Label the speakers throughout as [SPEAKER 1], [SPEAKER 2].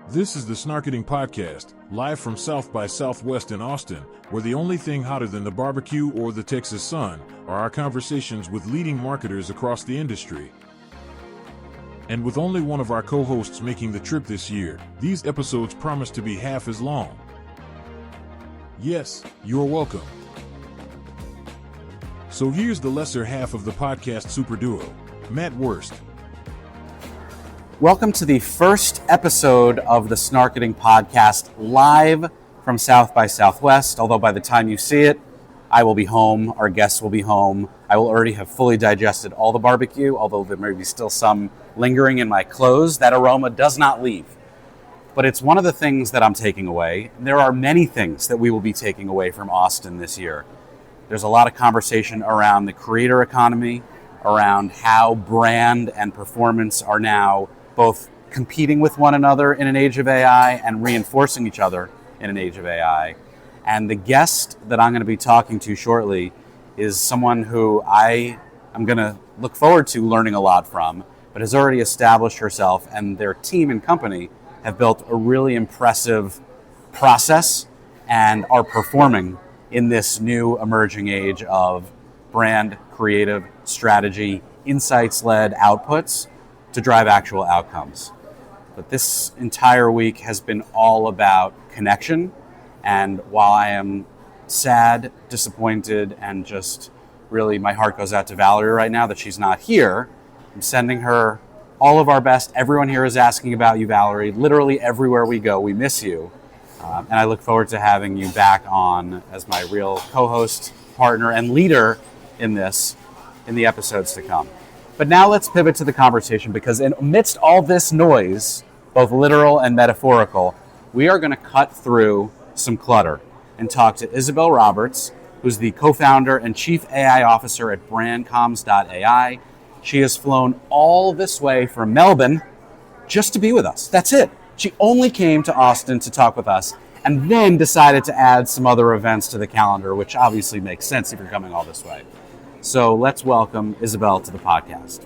[SPEAKER 1] This is the Snarketing Podcast, live from South by Southwest in Austin, where the only thing hotter than the barbecue or the Texas sun are our conversations with leading marketers across the industry. And with only one of our co-hosts making the trip this year, these episodes promise to be half as long. Yes, you're welcome. So here's the lesser half of the podcast super duo, Matt Wurst.
[SPEAKER 2] Welcome to the first episode of the Snarketing Podcast, live from South by Southwest. Although by the time you see it, I will be home, our guests will be home. I will already have fully digested all the barbecue, although there may be still some lingering in my clothes. That aroma does not leave. But it's one of the things that I'm taking away. There are many things that we will be taking away from Austin this year. There's a lot of conversation around the creator economy, around how brand and performance are now both competing with one another in an age of AI and reinforcing each other in an age of AI. And the guest that I'm going to be talking to shortly is someone who I am going to look forward to learning a lot from, but has already established herself, and their team and company have built a really impressive process and are performing in this new emerging age of brand, creative, strategy, insights-led outputs to drive actual outcomes. But this entire week has been all about connection. And while I am sad, disappointed, and just really my heart goes out to Valerie right now that she's not here, I'm sending her all of our best. Everyone here is asking about you, Valerie. Literally everywhere we go, we miss you. And I look forward to having you back on as my real co-host, partner, and leader in the episodes to come. But now let's pivot to the conversation, because amidst all this noise, both literal and metaphorical, we are going to cut through some clutter and talk to Isobell Roberts, who's the co-founder and chief AI officer at BrandComms.AI. She has flown all this way from Melbourne just to be with us. That's it. She only came to Austin to talk with us and then decided to add some other events to the calendar, which obviously makes sense if you're coming all this way. So let's welcome Isobell to the podcast.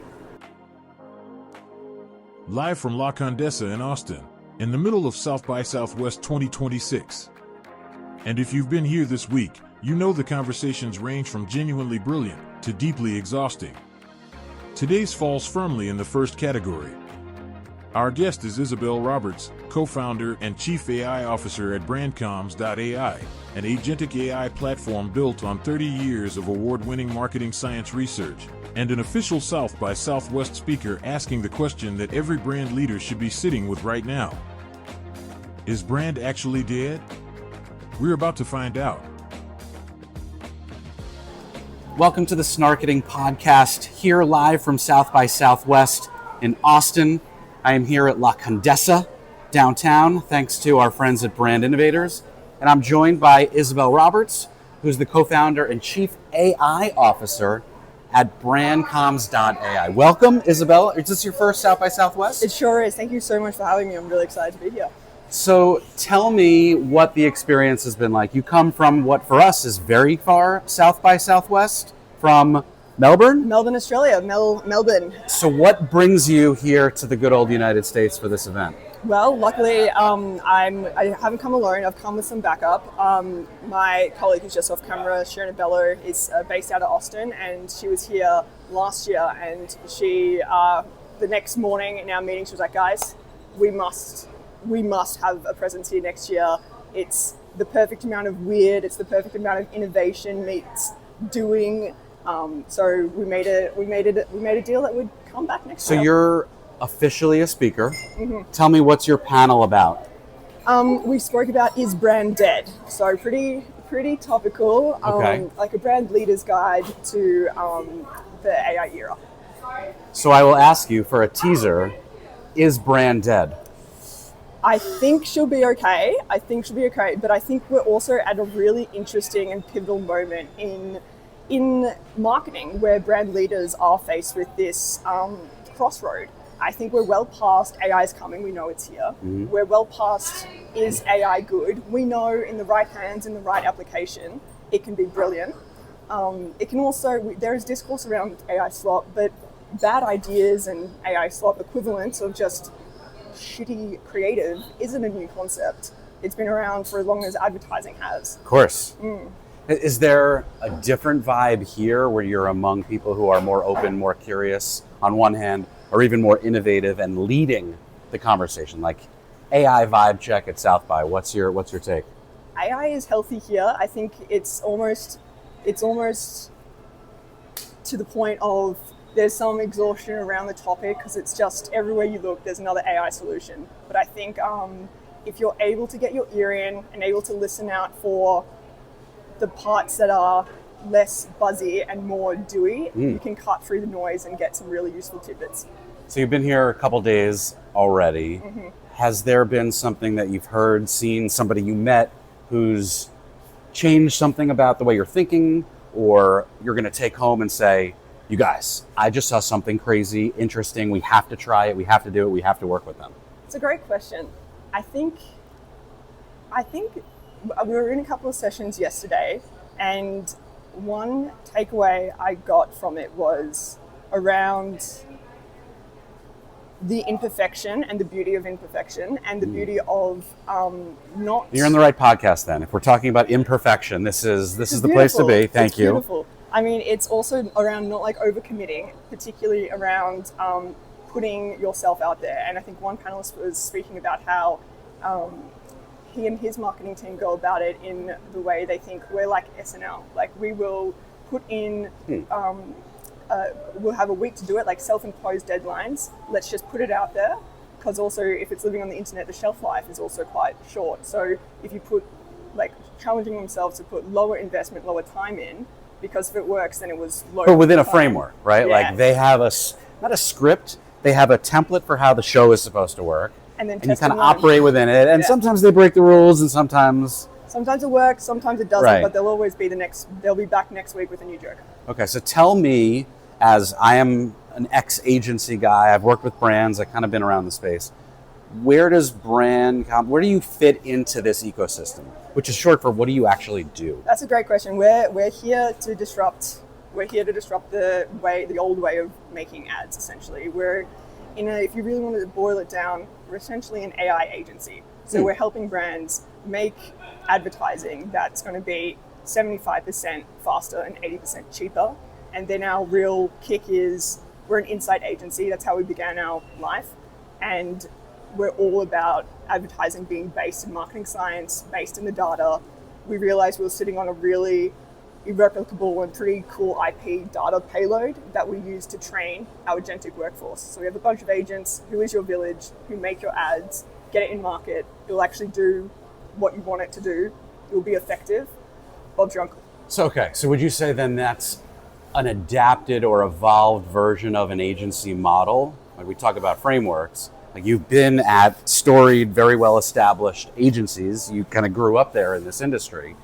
[SPEAKER 1] Live from La Condesa in Austin, in the middle of South by Southwest 2026. And if you've been here this week, you know the conversations range from genuinely brilliant to deeply exhausting. Today's falls firmly in the first category. Our guest is Isobell Roberts, co-founder and chief AI officer at BrandComms.AI, an agentic AI platform built on 30 years of award-winning marketing science research, and an official South by Southwest speaker asking the question that every brand leader should be sitting with right now. Is brand actually dead? We're about to find out.
[SPEAKER 2] Welcome to the Snarketing Podcast, here live from South by Southwest in Austin. I am here at La Condesa downtown, thanks to our friends at Brand Innovators. And I'm joined by Isobell Roberts, who's the co-founder and chief AI officer at BrandComms.AI. Welcome, Isobell. Is this your first South by Southwest?
[SPEAKER 3] It sure is. Thank you so much for having me. I'm really excited to be here.
[SPEAKER 2] So tell me what the experience has been like. You come from what for us is very far South by Southwest from Melbourne?
[SPEAKER 3] Melbourne, Australia. Melbourne.
[SPEAKER 2] So what brings you here to the good old United States for this event?
[SPEAKER 3] Well, luckily, I haven't come alone. I've come with some backup. My colleague who's just off camera, Sharon Bello, is based out of Austin, and she was here last year. And she, the next morning in our meeting, she was like, "Guys, we must have a presence here next year. It's the perfect amount of weird. It's the perfect amount of innovation meets doing." So we made a deal that would come back next year.
[SPEAKER 2] So you're officially a speaker.
[SPEAKER 3] Mm-hmm.
[SPEAKER 2] Tell me, what's your panel about?
[SPEAKER 3] We spoke about is brand dead? So pretty topical.
[SPEAKER 2] Okay.
[SPEAKER 3] Like a brand leader's guide to the AI era.
[SPEAKER 2] So I will ask you for a teaser: is brand dead?
[SPEAKER 3] I think she'll be okay. But I think we're also at a really interesting and pivotal moment in marketing, where brand leaders are faced with this crossroad. I think we're well past AI's coming. We know it's here. Mm-hmm. We're well past, is AI good? We know in the right hands, in the right application, it can be brilliant. It can also, there is discourse around AI slop, but bad ideas and AI slop equivalents of just shitty creative isn't a new concept. It's been around for as long as advertising has.
[SPEAKER 2] Of course. Is there a different vibe here where you're among people who are more open, more curious on one hand, or even more innovative and leading the conversation? Like AI vibe check at South by. What's your take?
[SPEAKER 3] AI is healthy here. I think it's almost to the point of there's some exhaustion around the topic because it's just everywhere you look, there's another AI solution. But I think if you're able to get your ear in and able to listen out for the parts that are less buzzy and more dewy, you can cut through the noise and get some really useful tidbits.
[SPEAKER 2] So you've been here a couple days already. Has there been something that you've heard, seen, somebody you met who's changed something about the way you're thinking, or you're going to take home and say, you guys, I just saw something crazy, interesting, we have to try it, we have to do it, we have to work with them?
[SPEAKER 3] It's a great question. I think we were in a couple of sessions yesterday, and one takeaway I got from it was around the imperfection and the beauty of imperfection and the beauty of not...
[SPEAKER 2] You're in the right podcast then. If we're talking about imperfection, this is the place to be. Thank you.
[SPEAKER 3] Beautiful. I mean, it's also around not like overcommitting, particularly around putting yourself out there. And I think one panelist was speaking about how he and his marketing team go about it in the way they think we're like SNL. Like we will put in... we'll have a week to do it, like self-imposed deadlines. Let's just put it out there, because also if it's living on the internet, the shelf life is also quite short. So if you put, like, challenging themselves to put lower investment, lower time in, because if it works, then it was low.
[SPEAKER 2] But within a framework, right?
[SPEAKER 3] Yeah.
[SPEAKER 2] Like they have not a script, they have a template for how the show is supposed to work.
[SPEAKER 3] And then
[SPEAKER 2] you kind of operate within it. And sometimes they break the rules, and sometimes
[SPEAKER 3] it works, sometimes it doesn't,
[SPEAKER 2] right.
[SPEAKER 3] But they'll be back next week with a new joke.
[SPEAKER 2] Okay, so tell me, as I am an ex-agency guy, I've worked with brands, I've kind of been around the space. Where do you fit into this ecosystem? Which is short for, what do you actually do?
[SPEAKER 3] That's a great question. We're here to disrupt. We're here to disrupt the old way of making ads. Essentially, if you really wanted to boil it down, we're essentially an AI agency. So we're helping brands make advertising that's going to be 75% faster and 80% cheaper. And then our real kick is we're an insight agency. That's how we began our life. And we're all about advertising being based in marketing science, based in the data. We realized we were sitting on a really irreplicable and pretty cool IP data payload that we use to train our agentic workforce. So we have a bunch of agents, who is your village, who make your ads, get it in market. It will actually do what you want it to do. It will be effective. Bob's your uncle.
[SPEAKER 2] So would you say then that's an adapted or evolved version of an agency model? Like we talk about frameworks, like you've been at storied, very well established agencies, you kind of grew up there in this industry.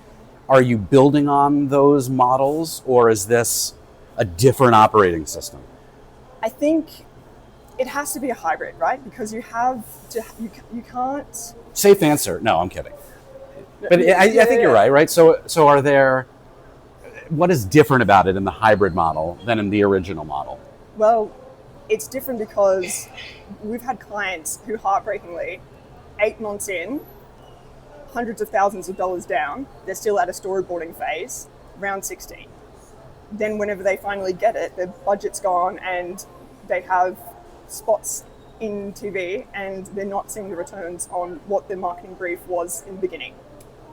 [SPEAKER 2] Are you building on those models, or is this a different operating system?
[SPEAKER 3] I think it has to be a hybrid, right? Because you can't...
[SPEAKER 2] Safe answer. No, I'm kidding. But I think you're right? So are there... What is different about it in the hybrid model than in the original model?
[SPEAKER 3] Well, it's different because we've had clients who, heartbreakingly, 8 months in, hundreds of thousands of dollars down, they're still at a storyboarding phase, round 16. Then whenever they finally get it, their budget's gone and they have spots in TV and they're not seeing the returns on what their marketing brief was in the beginning.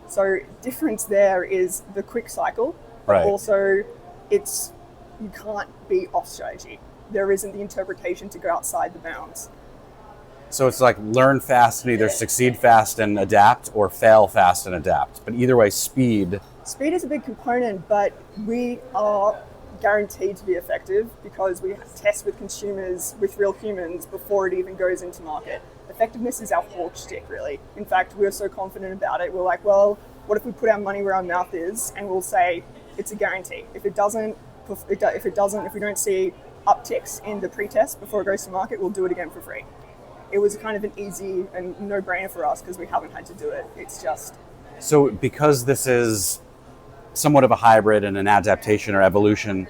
[SPEAKER 3] So difference there is the quick cycle. But
[SPEAKER 2] right.
[SPEAKER 3] Also, you can't be off strategy. There isn't the interpretation to go outside the bounds.
[SPEAKER 2] So it's like learn fast and either succeed fast and adapt, or fail fast and adapt. But either way, speed.
[SPEAKER 3] Speed is a big component, but we are guaranteed to be effective because we test with consumers, with real humans, before it even goes into market. Effectiveness is our hawk stick, really. In fact, we're so confident about it. We're like, well, what if we put our money where our mouth is, and we'll say, it's a guarantee. If we don't see upticks in the pre-test before it goes to market, we'll do it again for free. It was kind of an easy and no-brainer for us because we haven't had to do it. It's just...
[SPEAKER 2] So because this is somewhat of a hybrid and an adaptation or evolution,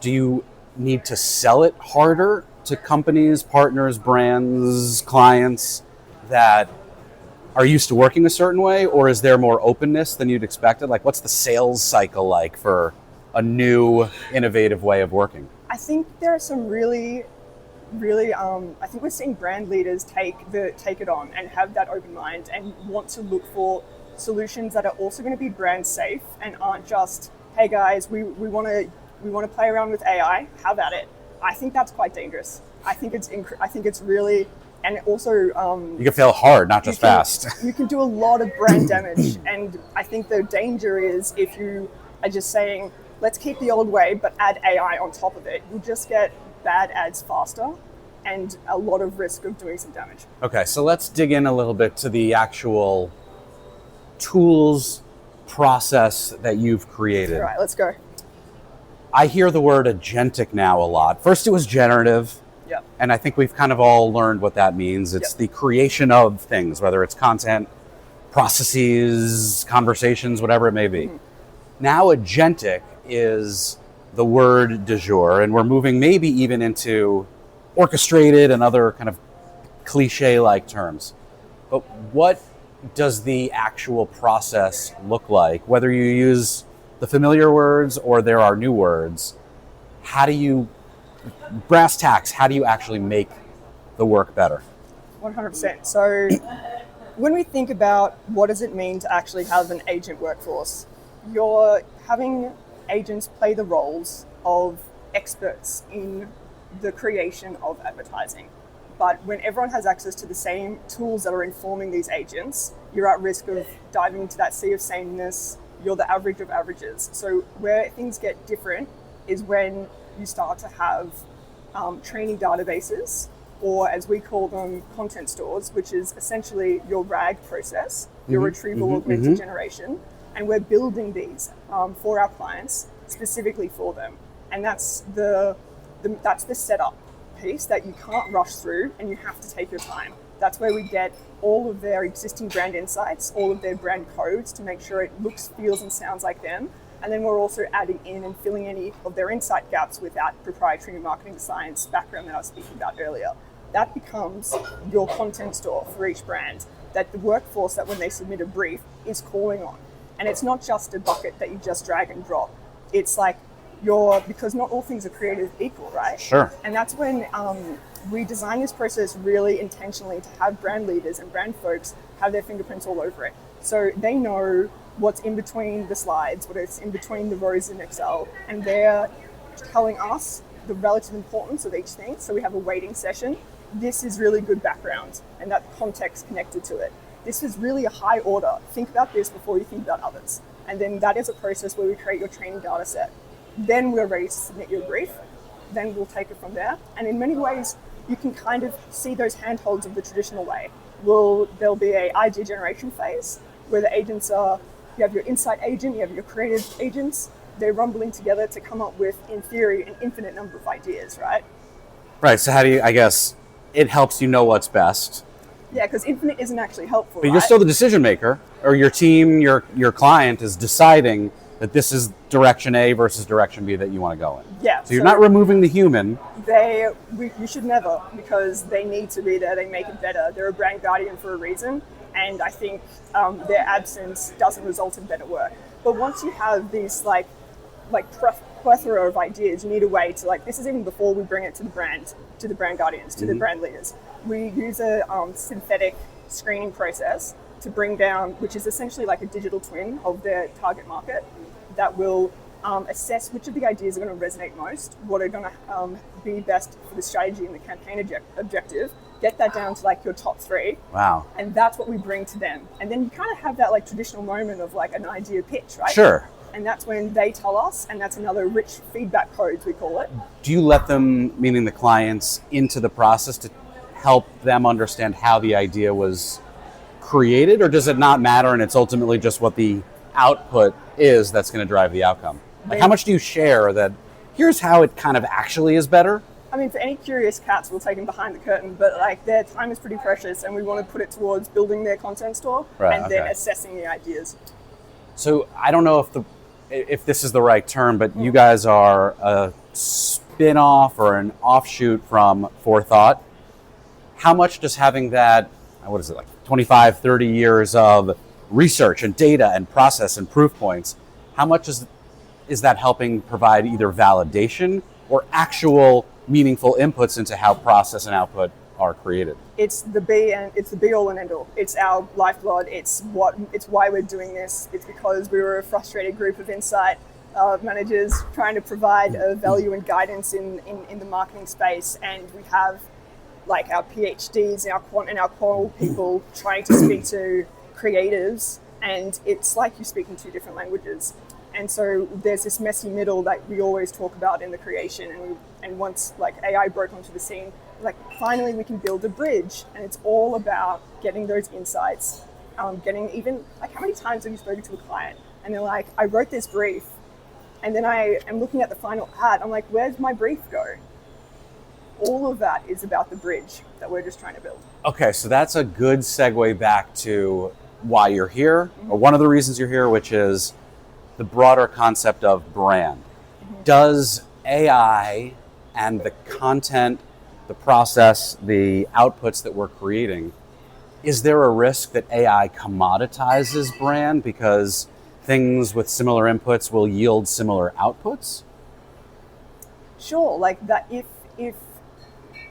[SPEAKER 2] do you need to sell it harder to companies, partners, brands, clients that are used to working a certain way, or is there more openness than you'd expected? Like, what's the sales cycle like for a new, innovative way of working?
[SPEAKER 3] I think there are some really, I think we're seeing brand leaders take it on and have that open mind and want to look for solutions that are also going to be brand safe and aren't just, hey guys, we want to play around with AI. Have at it. I think that's quite dangerous. I think it's really. And also,
[SPEAKER 2] you can fail hard, not just fast.
[SPEAKER 3] You can do a lot of brand damage. And I think the danger is if you are just saying, let's keep the old way, but add AI on top of it, you'll just get bad ads faster and a lot of risk of doing some damage.
[SPEAKER 2] Okay, so let's dig in a little bit to the actual tools process that you've created.
[SPEAKER 3] All right, let's go.
[SPEAKER 2] I hear the word agentic now a lot. First, it was generative.
[SPEAKER 3] Yep.
[SPEAKER 2] And I think we've kind of all learned what that means. It's the creation of things, whether it's content, processes, conversations, whatever it may be. Now agentic is the word du jour, and we're moving maybe even into orchestrated and other kind of cliche-like terms. But what does the actual process look like? Whether you use the familiar words or there are new words, how do you brass tacks, how do you actually make the work better?
[SPEAKER 3] 100%. So when we think about what does it mean to actually have an agent workforce, you're having agents play the roles of experts in the creation of advertising. But when everyone has access to the same tools that are informing these agents, you're at risk of diving into that sea of sameness. You're the average of averages. So where things get different is when you start to have training databases, or as we call them, content stores, which is essentially your RAG process, your retrieval augmented generation. And we're building these for our clients, specifically for them. And that's the setup piece that you can't rush through and you have to take your time. That's where we get all of their existing brand insights, all of their brand codes to make sure it looks, feels, and sounds like them. And then we're also adding in and filling any of their insight gaps with that proprietary marketing science background that I was speaking about earlier. That becomes your content store for each brand that the workforce that when they submit a brief is calling on. And it's not just a bucket that you just drag and drop. It's like because not all things are created equal, right?
[SPEAKER 2] Sure.
[SPEAKER 3] And that's when we design this process really intentionally to have brand leaders and brand folks have their fingerprints all over it. So they know what's in between the slides, what is in between the rows in Excel, and they're telling us the relative importance of each thing. So we have a weighting session. This is really good background and that context connected to it. This is really a high order. Think about this before you think about others. And then that is a process where we create your training data set. Then we're ready to submit your brief. Then we'll take it from there. And in many ways, you can kind of see those handholds of the traditional way. There'll be a idea generation phase where the agents you have your insight agent, you have your creative agents. They're rumbling together to come up with, in theory, an infinite number of ideas, right?
[SPEAKER 2] Right, so how do you, I guess, it helps you know what's best.
[SPEAKER 3] Yeah, because infinite isn't actually helpful,
[SPEAKER 2] But you're still the decision maker, or your team, your client is deciding that this is direction A versus direction B that you want to go in.
[SPEAKER 3] Yeah.
[SPEAKER 2] So you're not removing the human.
[SPEAKER 3] You should never, because they need to be there, they make it better. They're a brand guardian for a reason, and I think their absence doesn't result in better work. But once you have these plethora of ideas, you need a way to this is even before we bring it to the brand guardians, to the brand leaders. We use a synthetic screening process to bring down, which is essentially like a digital twin of their target market that will assess which of the ideas are going to resonate most, what are going to be best for the strategy and the campaign objective, get that down to your top 3.
[SPEAKER 2] Wow.
[SPEAKER 3] And that's what we bring to them. And then you kind of have that traditional moment of an idea pitch, right?
[SPEAKER 2] Sure.
[SPEAKER 3] And that's when they tell us, and that's another rich feedback codes, we call it.
[SPEAKER 2] Do you let them, meaning the clients, into the process to help them understand how the idea was created, or does it not matter and it's ultimately just what the output is that's going to drive the outcome? How much do you share that here's how it kind of actually is better?
[SPEAKER 3] I mean, for any curious cats, we'll take them behind the curtain, but their time is pretty precious and we want to put it towards building their content store then assessing the ideas. So
[SPEAKER 2] I don't know if this is the right term, but you guys are spin-off or an offshoot from Forethought. How much does having that, what is it, like 25, 30 years of research and data and process and proof points, how much is that helping provide either validation or actual meaningful inputs into how process and output are created?
[SPEAKER 3] It's the be all and end all. It's our lifeblood. It's why we're doing this. It's because we were a frustrated group of insight managers trying to provide value and guidance in the marketing space, and we have like our PhDs and our quant and our qual people trying to speak to creatives, and it's like you're speaking two different languages. And so there's this messy middle that we always talk about in the creation, and once like AI broke onto the scene, like finally we can build a bridge, and it's all about getting those insights, getting even like how many times have you spoken to a client and they're like, I wrote this brief, and then I am looking at the final ad, I'm like, where's my brief go? All of that is about the bridge that we're just trying to build.
[SPEAKER 2] Okay, so that's a good segue back to why you're here, or one of the reasons you're here, which is the broader concept of brand. Does AI and the content, the process, the outputs that we're creating, is there a risk that AI commoditizes brand because things with similar inputs will yield similar outputs?
[SPEAKER 3] Sure, like that if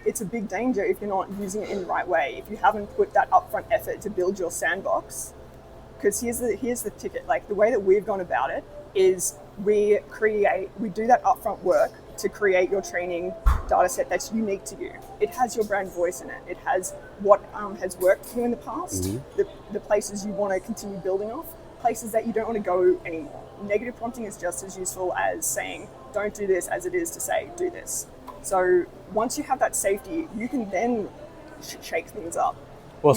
[SPEAKER 3] it's a big danger if you're not using it in the right way, if you haven't put that upfront effort to build your sandbox. Because here's the ticket. Like the way that we've gone about it is we do that upfront work to create your training data set that's unique to you. It has your brand voice in it. It has what has worked for you in the past, the places you want to continue building off, places that you don't want to go anymore. Negative prompting is just as useful as saying, don't do this, as it is to say, do this. So once you have that safety, you can then shake things up.
[SPEAKER 2] Well,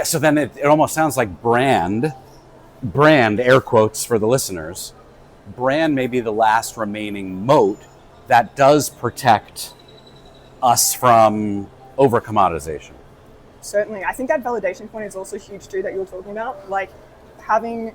[SPEAKER 2] so then it almost sounds like brand, air quotes for the listeners, brand may be the last remaining moat that does protect us from over-commoditization.
[SPEAKER 3] Certainly. I think that validation point is also huge too that you were talking about. Like having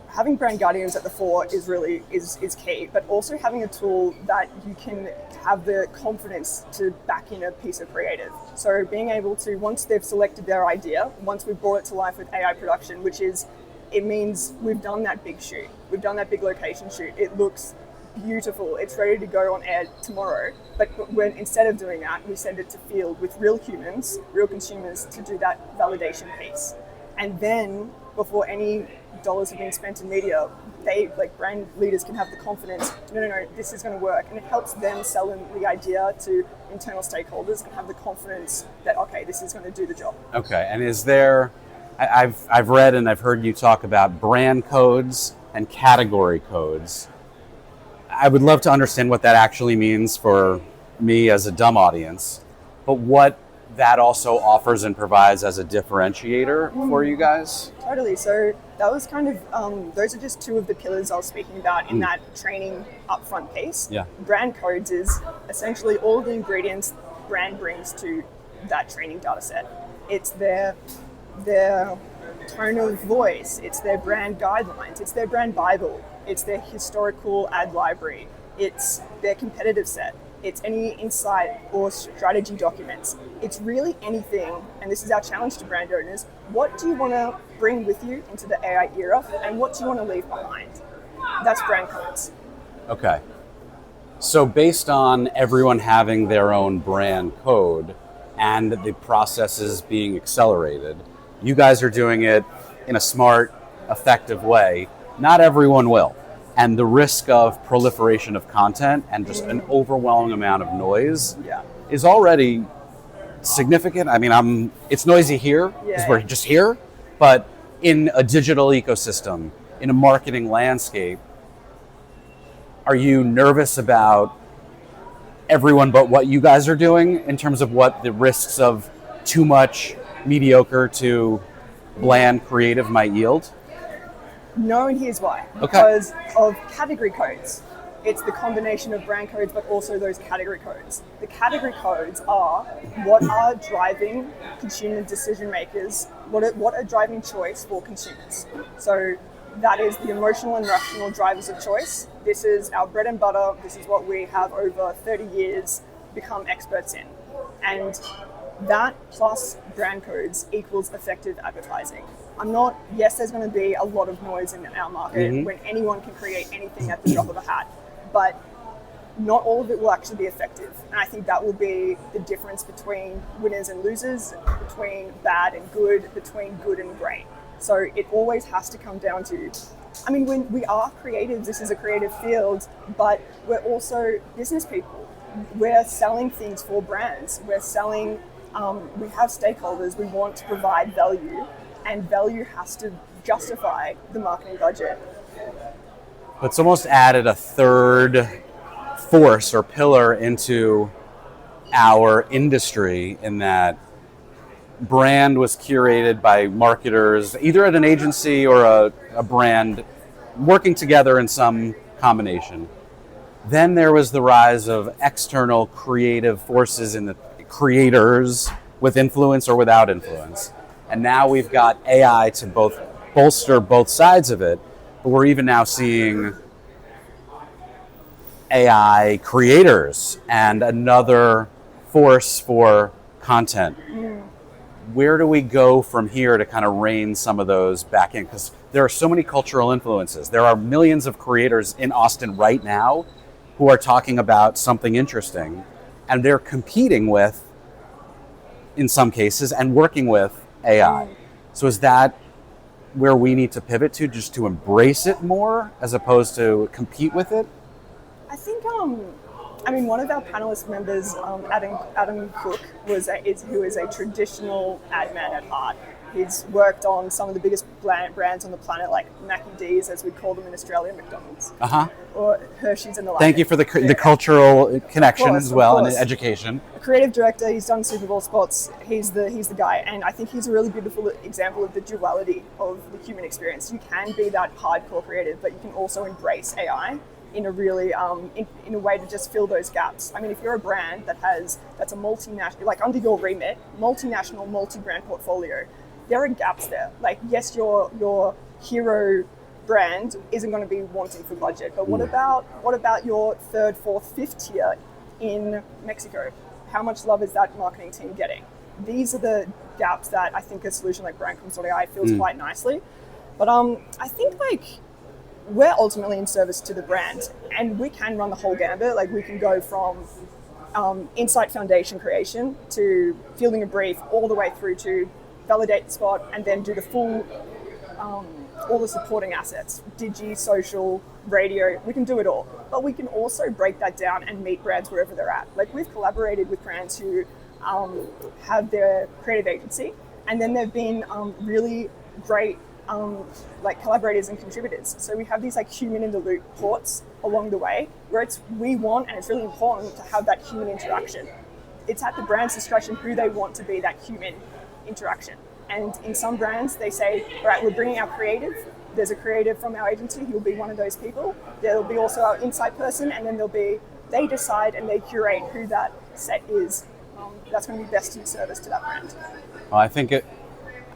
[SPEAKER 3] having brand guardians at the fore is really is key, but also having a tool that you can have the confidence to back in a piece of creative. So being able to, once they've selected their idea, once we've brought it to life with AI production, it means we've done that big shoot, we've done that big location shoot, it looks beautiful, it's ready to go on air tomorrow, but when instead of doing that, we send it to field with real humans, real consumers to do that validation piece. And then before any dollars have been spent in media, they, like brand leaders, can have the confidence, no, this is going to work. And it helps them sell in the idea to internal stakeholders and have the confidence that, okay, this is going to do the job.
[SPEAKER 2] Okay, and is there, I've read and I've heard you talk about brand codes and category codes. I would love to understand what that actually means for me as a dumb audience, but what that also offers and provides as a differentiator for you guys?
[SPEAKER 3] Totally. So that was kind of, those are just two of the pillars I was speaking about in that training upfront piece.
[SPEAKER 2] Yeah.
[SPEAKER 3] Brand codes is essentially all the ingredients brand brings to that training data set. It's their tone of voice, it's their brand guidelines, it's their brand Bible, it's their historical ad library, it's their competitive set, it's any insight or strategy documents. It's really anything, and this is our challenge to brand owners, what do you want to bring with you into the AI era, and what do you want to leave behind? That's brand codes.
[SPEAKER 2] Okay. So based on everyone having their own brand code and the processes being accelerated, you guys are doing it in a smart, effective way. Not everyone will. And the risk of proliferation of content and just an overwhelming amount of noise is already significant. I mean, it's noisy here because we're just here, but in a digital ecosystem, in a marketing landscape, are you nervous about everyone but what you guys are doing in terms of what the risks of too much mediocre to bland creative might yield?
[SPEAKER 3] No, and here's why.
[SPEAKER 2] Okay.
[SPEAKER 3] Because of category codes. It's the combination of brand codes, but also those category codes. The category codes are what are driving consumer decision makers, what are driving choice for consumers. So that is the emotional and rational drivers of choice. This is our bread and butter. This is what we have over 30 years become experts in. And that plus brand codes equals effective advertising. Yes, there's going to be a lot of noise in our market when anyone can create anything at the drop of a hat, but not all of it will actually be effective. And I think that will be the difference between winners and losers, between bad and good, between good and great. So it always has to come down to, when we are creatives, this is a creative field, but we're also business people. We're selling things for brands. We're selling, we have stakeholders, we want to provide value, and value has to justify the marketing budget.
[SPEAKER 2] It's almost added a third force or pillar into our industry, in that brand was curated by marketers, either at an agency or a brand, working together in some combination. Then there was the rise of external creative forces in the creators, with influence or without influence. And now we've got AI to both bolster both sides of it, but we're even now seeing AI creators and another force for content. Where do we go from here to kind of rein some of those back in? Because there are so many cultural influences. There are millions of creators in Austin right now who are talking about something interesting, and they're competing with, in some cases, and working with AI. So is that where we need to pivot to, just to embrace it more as opposed to compete with it?
[SPEAKER 3] I think, one of our panelist members, Adam Cook, who is a traditional ad man at heart. He's worked on some of the biggest brands on the planet, like Mackie D's, as we call them in Australia, McDonald's, or Hershey's and the like.
[SPEAKER 2] Thank you for the cultural connection as well, and education.
[SPEAKER 3] A creative director, he's done Super Bowl spots. He's the guy, and I think he's a really beautiful example of the duality of the human experience. You can be that hardcore creative, but you can also embrace AI in a really in a way to just fill those gaps. If you're a brand that's a multinational, like under your remit, multinational, multi-brand portfolio, there are gaps there. Like, yes, your hero brand isn't going to be wanting for budget, but what about your third, fourth, fifth tier in Mexico? How much love is that marketing team getting? These are the gaps that I think a solution like BrandComms.AI fills quite nicely. But I think we're ultimately in service to the brand, and we can run the whole gambit. Like, we can go from insight foundation creation to fielding a brief all the way through to validate the spot, and then do the full, all the supporting assets, digi, social, radio. We can do it all, but we can also break that down and meet brands wherever they're at. Like, we've collaborated with brands who have their creative agency, and then they've been really great collaborators and contributors. So we have these human in the loop ports along the way, where we want, and it's really important to have that human interaction. It's at the brand's discretion who they want to be that human interaction. And in some brands, they say, all right, we're bringing our creative. There's a creative from our agency who will be one of those people. There'll be also our insight person, and then they decide and they curate who that set is. That's going to be best in service to that brand.
[SPEAKER 2] Well, I think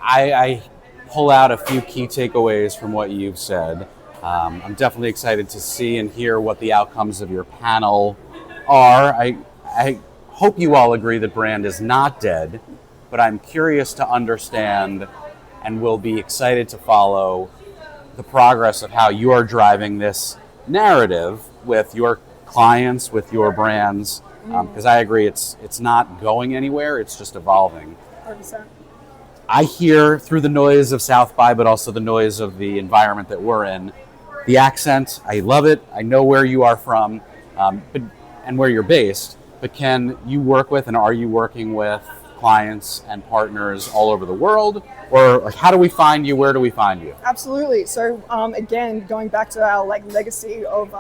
[SPEAKER 2] I pull out a few key takeaways from what you've said. I'm definitely excited to see and hear what the outcomes of your panel are. I hope you all agree that brand is not dead, but I'm curious to understand, and will be excited to follow the progress of how you're driving this narrative with your clients, with your brands, because I agree it's not going anywhere, it's just evolving.
[SPEAKER 3] 100%.
[SPEAKER 2] I hear through the noise of South by, but also the noise of the environment that we're in, the accent, I love it. I know where you are from and where you're based, but can you work with, and are you working with clients and partners all over the world? Or how do we find you? Where do we find you?
[SPEAKER 3] Absolutely. So again, going back to our legacy of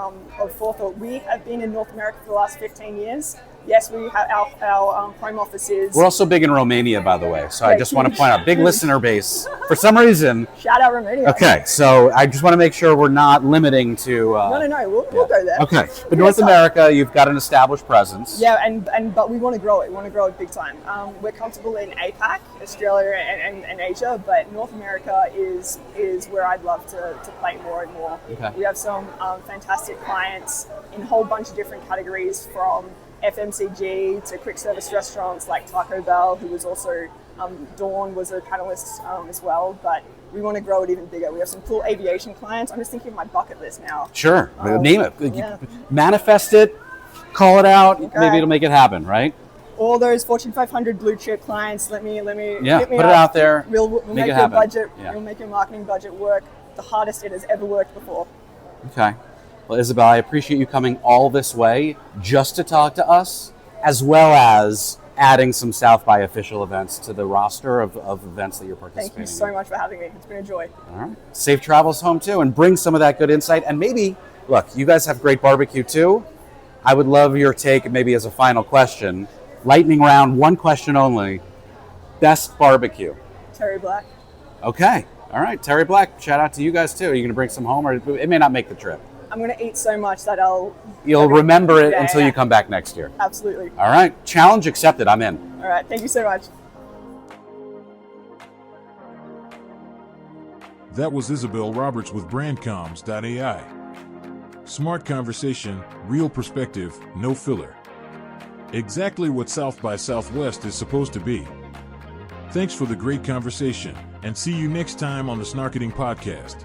[SPEAKER 3] Forethought, we have been in North America for the last 15 years. Yes, we have our home offices.
[SPEAKER 2] We're also big in Romania, by the way. So I just want to
[SPEAKER 3] huge.
[SPEAKER 2] point out, big listener base. For some reason.
[SPEAKER 3] Shout out Romania.
[SPEAKER 2] Okay, so I just want to make sure we're not limiting to...
[SPEAKER 3] No, we'll go there.
[SPEAKER 2] Okay, but North America, you've got an established presence.
[SPEAKER 3] Yeah, but we want to grow it. We want to grow it big time. We're comfortable in APAC, Australia, and Asia, but North America is where I'd love to play more and more.
[SPEAKER 2] Okay.
[SPEAKER 3] We have some fantastic clients in a whole bunch of different categories, from FMCG to quick service restaurants like Taco Bell, who was also, Dawn was a panelist as well, but we want to grow it even bigger. We have some cool aviation clients. I'm just thinking of my bucket list now.
[SPEAKER 2] Sure, name it.
[SPEAKER 3] Yeah.
[SPEAKER 2] Manifest it, call it out,
[SPEAKER 3] Okay.
[SPEAKER 2] maybe it'll make it happen, right?
[SPEAKER 3] All those Fortune 500 blue chip clients, let me
[SPEAKER 2] Yeah,
[SPEAKER 3] hit me
[SPEAKER 2] put it
[SPEAKER 3] up.
[SPEAKER 2] out there,
[SPEAKER 3] We'll
[SPEAKER 2] make
[SPEAKER 3] make
[SPEAKER 2] it
[SPEAKER 3] your
[SPEAKER 2] happen.
[SPEAKER 3] budget,
[SPEAKER 2] Yeah.
[SPEAKER 3] we'll make your marketing budget work the hardest it has ever worked before.
[SPEAKER 2] Okay. Well, Isobel, I appreciate you coming all this way just to talk to us, as well as adding some South by official events to the roster of events that you're participating
[SPEAKER 3] Thank you so
[SPEAKER 2] in.
[SPEAKER 3] much for having me. It's been a joy.
[SPEAKER 2] All right. Safe travels home too, and bring some of that good insight. And maybe, look, you guys have great barbecue too. I would love your take, maybe as a final question. Lightning round, one question only. Best barbecue.
[SPEAKER 3] Terry Black.
[SPEAKER 2] Okay. All right. Terry Black, shout out to you guys too. Are you going to bring some home, or it may not make the trip?
[SPEAKER 3] I'm going to eat so much that
[SPEAKER 2] You'll remember it
[SPEAKER 3] Yeah,
[SPEAKER 2] until
[SPEAKER 3] yeah.
[SPEAKER 2] you come back next year.
[SPEAKER 3] Absolutely.
[SPEAKER 2] All right. Challenge accepted. I'm in.
[SPEAKER 3] All right. Thank you so much.
[SPEAKER 1] That was Isobell Roberts with BrandComms.AI. Smart conversation, real perspective, no filler. Exactly what South by Southwest is supposed to be. Thanks for the great conversation, and see you next time on the Snarketing Podcast.